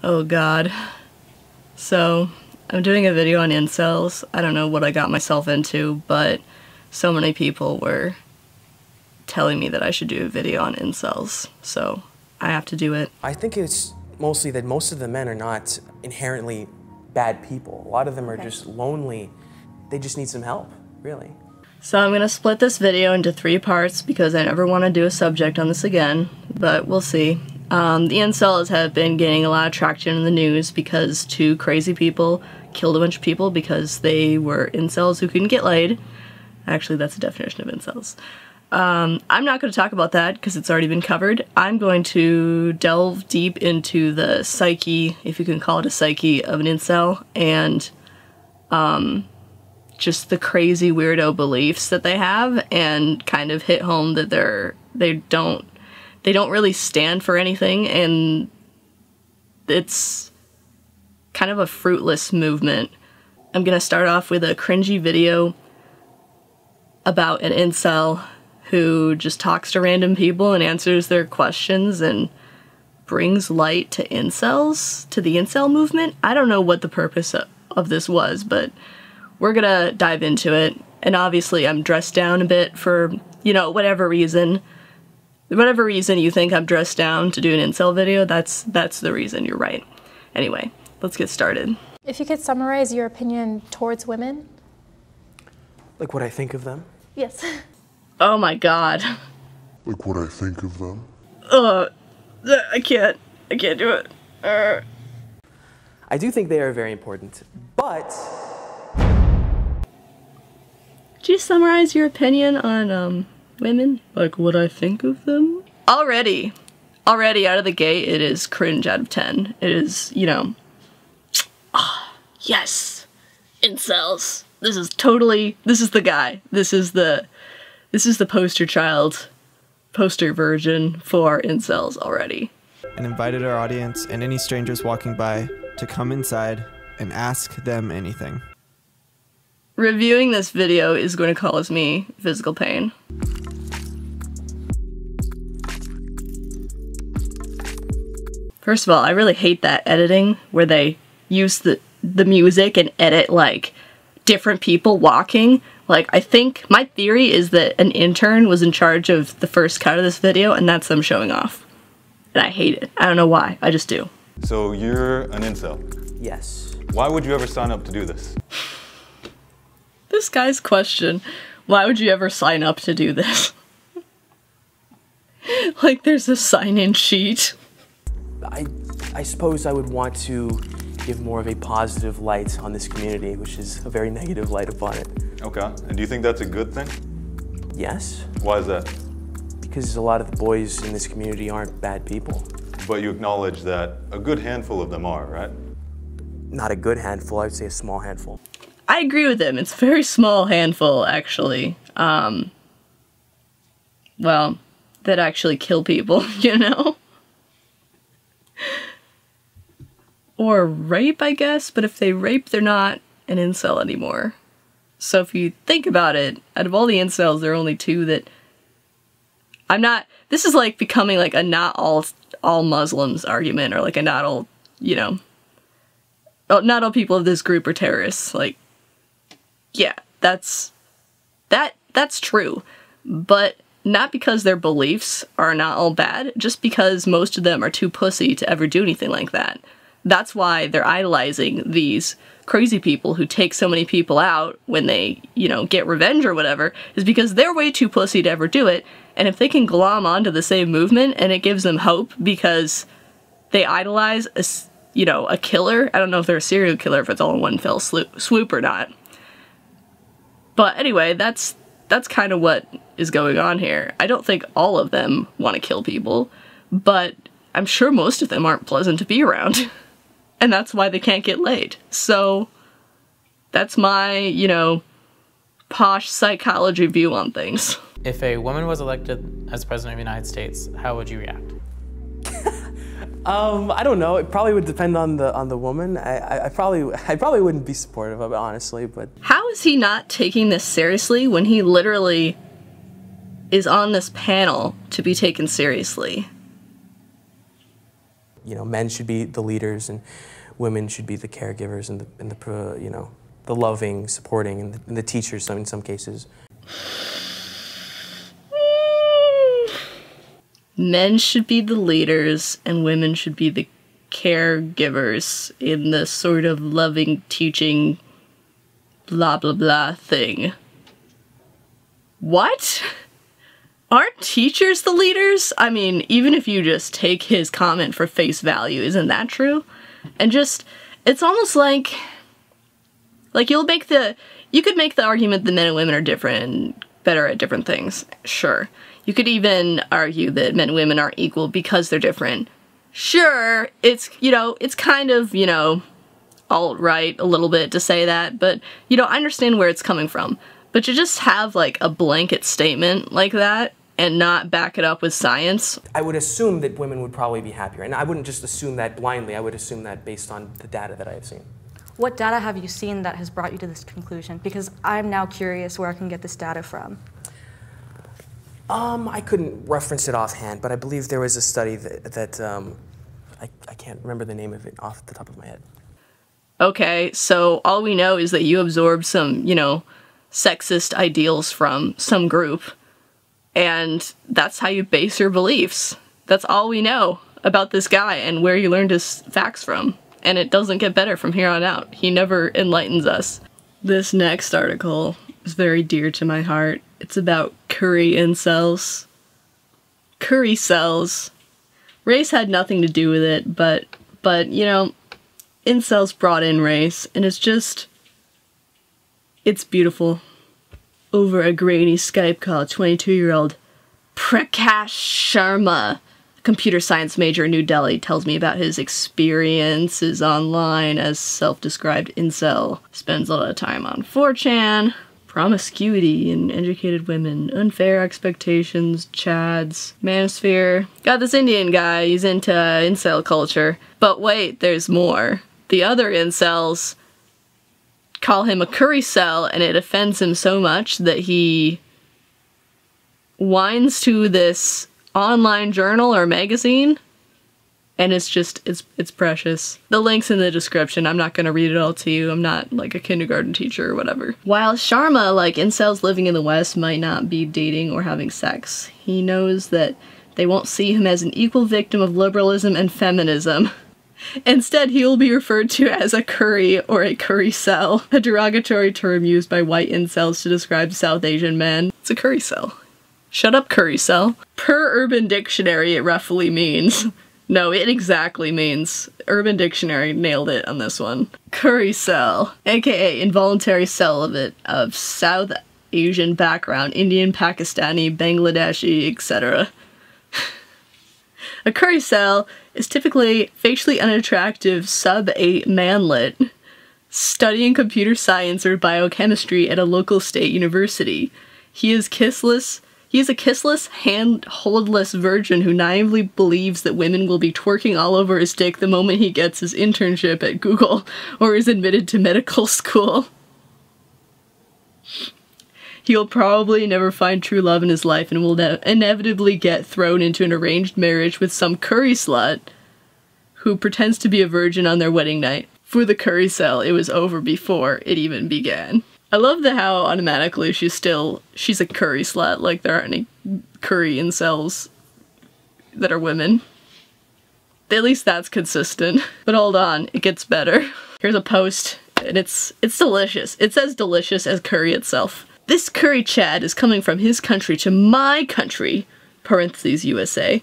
Oh god. So, I'm doing a video on incels. I don't know what I got myself into, but so many people were telling me that I should do a video on incels, so I have to do it. I think it's mostly that most of the men are not inherently bad people. A lot of them are just lonely. They just need some help, really. So I'm gonna split this video into 3 parts because I never want to do a subject on this again, but we'll see. The incels have been getting a lot of traction in the news because 2 crazy people killed a bunch of people because they were incels who couldn't get laid. Actually, that's the definition of incels. I'm not going to talk about that because it's already been covered. I'm going to delve deep into the psyche, if you can call it a psyche, of an incel, and just the crazy weirdo beliefs that they have, and kind of hit home that they don't really stand for anything, and it's kind of a fruitless movement. I'm gonna start off with a cringy video about an incel who just talks to random people and answers their questions and brings light to incels, to the incel movement. I don't know what the purpose of this was, but we're gonna dive into it. And obviously I'm dressed down a bit for, you know, whatever reason. Whatever reason you think I'm dressed down to do an incel video, that's the reason, you're right. Anyway, let's get started. If you could summarize your opinion towards women? Like what I think of them? Yes. Oh my god. Like what I think of them? I can't do it. I do think they are very important, but... Did you summarize your opinion on, women? Like what I think of them? Already out of the gate, it is cringe out of 10. It is, you know, yes, incels. This is the guy. This is the poster version for incels already. And invited our audience and any strangers walking by to come inside and ask them anything. Reviewing this video is going to cause me physical pain. First of all, I really hate that editing where they use the music and edit like different people walking. Like, I think my theory is that an intern was in charge of the first cut of this video and that's them showing off. And I hate it. I don't know why. I just do. So you're an incel? Yes. Why would you ever sign up to do this? This guy's question, why would you ever sign up to do this? Like there's a sign-in sheet. I suppose I would want to give more of a positive light on this community, which is a very negative light upon it. Okay, and do you think that's a good thing? Yes. Why is that? Because a lot of the boys in this community aren't bad people. But you acknowledge that a good handful of them are, right? Not a good handful, I would say a small handful. I agree with him. It's a very small handful, actually. Well, that actually kill people, you know? Or rape, I guess, but if they rape, they're not an incel anymore. So if you think about it, out of all the incels, there are only 2 that... This is like becoming like a not all Muslims argument, or like a not all, you know... not all people of this group are terrorists. Like, yeah, that's true. But not because their beliefs are not all bad, just because most of them are too pussy to ever do anything like that. That's why they're idolizing these crazy people who take so many people out when they, you know, get revenge or whatever, is because they're way too pussy to ever do it. And if they can glom onto the same movement and it gives them hope because they idolize a killer. I don't know if they're a serial killer, if it's all in one fell swoop or not. But anyway, that's kind of what is going on here. I don't think all of them want to kill people, but I'm sure most of them aren't pleasant to be around. And that's why they can't get laid. So that's my, you know, posh psychology view on things. If a woman was elected as president of the United States, how would you react? I don't know. It probably would depend on the woman. I probably wouldn't be supportive of it, honestly. But how is he not taking this seriously when he literally is on this panel to be taken seriously? men should be the leaders and women should be the caregivers and the loving, supporting, and the teachers in some cases. Men should be the leaders and women should be the caregivers in the sort of loving, teaching, blah blah blah thing. What? Aren't teachers the leaders? I mean, even if you just take his comment for face value, isn't that true? And just, it's almost like you could make the argument that men and women are different and better at different things. Sure. You could even argue that men and women aren't equal because they're different. Sure, it's kind of, alt-right a little bit to say that, but, I understand where it's coming from. But to just have, like, a blanket statement like that and not back it up with science. I would assume that women would probably be happier, and I wouldn't just assume that blindly, I would assume that based on the data that I have seen. What data have you seen that has brought you to this conclusion? Because I'm now curious where I can get this data from. I couldn't reference it offhand, but I believe there was a study that I can't remember the name of it off the top of my head. Okay, so all we know is that you absorbed some, sexist ideals from some group, and that's how you base your beliefs. That's all we know about this guy and where he learned his facts from. And it doesn't get better from here on out. He never enlightens us. This next article is very dear to my heart. It's about curry incels. Curry cells. Race had nothing to do with it, but incels brought in race, and it's beautiful. Over a grainy Skype call, 22-year-old Prakash Sharma, computer science major in New Delhi, tells me about his experiences online as self-described incel. Spends a lot of time on 4chan, promiscuity in educated women, unfair expectations, chads, manosphere. Got this Indian guy, he's into incel culture. But wait, there's more. The other incels call him a curry cell, and it offends him so much that he whines to this online journal or magazine, and it's precious. The link's in the description. I'm not gonna read it all to you. I'm not like a kindergarten teacher or whatever. While Sharma, like incels living in the West, might not be dating or having sex, he knows that they won't see him as an equal victim of liberalism and feminism. Instead, he will be referred to as a curry or a curry cell, a derogatory term used by white incels to describe South Asian men. It's a curry cell. Shut up, curry cell. Per Urban Dictionary, it roughly means... No, it exactly means... Urban Dictionary nailed it on this one. Curry cell, aka involuntary celibate of South Asian background, Indian, Pakistani, Bangladeshi, etc. A curry cell is typically facially unattractive sub-8 manlet studying computer science or biochemistry at a local state university. He is a kissless, hand-holdless virgin who naively believes that women will be twerking all over his dick the moment he gets his internship at Google or is admitted to medical school. He'll probably never find true love in his life and will inevitably get thrown into an arranged marriage with some curry slut who pretends to be a virgin on their wedding night. For the curry cell, it was over before it even began. I love how automatically she's a curry slut, like there aren't any curry incels that are women. At least that's consistent. But hold on, it gets better. Here's a post, and it's delicious. It's as delicious as curry itself. This curry Chad is coming from his country to my country, parentheses USA,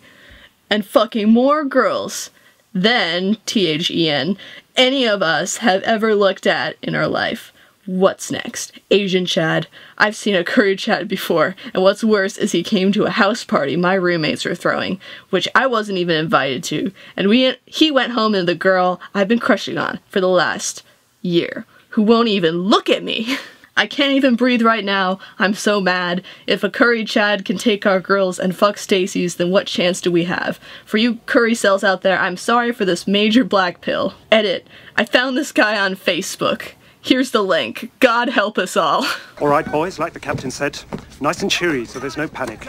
and fucking more girls than, THEN, any of us have ever looked at in our life. What's next? Asian Chad. I've seen a curry Chad before, and what's worse is he came to a house party my roommates were throwing, which I wasn't even invited to, and he went home to the girl I've been crushing on for the last year, who won't even look at me. I can't even breathe right now. I'm so mad. If a curry Chad can take our girls and fuck Stacy's, then what chance do we have? For you curry cells out there, I'm sorry for this major black pill. Edit. I found this guy on Facebook. Here's the link. God help us all. All right, boys, like the captain said, nice and cheery, so there's no panic.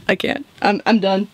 I can't. I'm done.